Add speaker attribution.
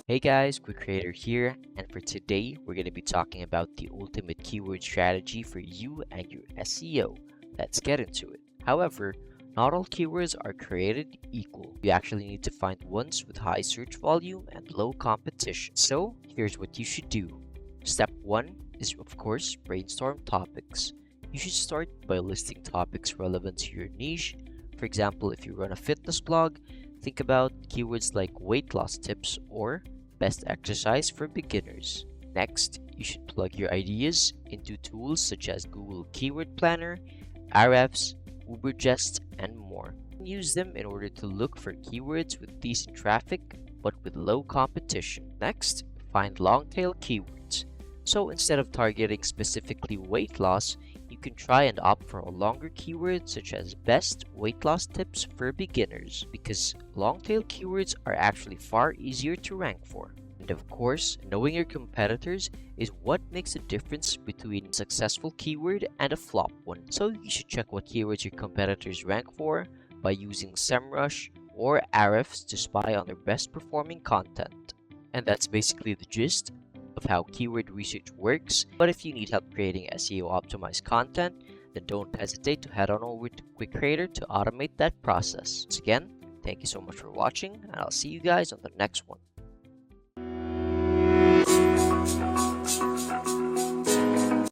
Speaker 1: Hey guys, Quick Creator here, and for today we're going to be talking about the ultimate keyword strategy for you and your SEO. Let's get into it. However, not all keywords are created equal. You actually need to find ones with high search volume and low competition. So, here's what you should do. Step 1 is, of course, brainstorm topics. You should start by listing topics relevant to your niche. For example, if you run a fitness blog, think about keywords like weight loss tips or best exercise for beginners. Next, you should plug your ideas into tools such as Google Keyword Planner, Ahrefs, Ubergest, and more. Use them in order to look for keywords with decent traffic but with low competition. Next, find long-tail keywords. So instead of targeting specifically weight loss, you can try and opt for a longer keyword such as best weight loss tips for beginners, because long-tail keywords are actually far easier to rank for. And of course, knowing your competitors is what makes the difference between a successful keyword and a flop one. So you should check what keywords your competitors rank for by using SEMrush or Ahrefs to spy on their best performing content. And that's basically the gist of how keyword research works. But if you need help creating SEO optimized content, then don't hesitate to head on over to Quick Creator to automate that process. Once again, thank you so much for watching, and I'll see you guys on the next one.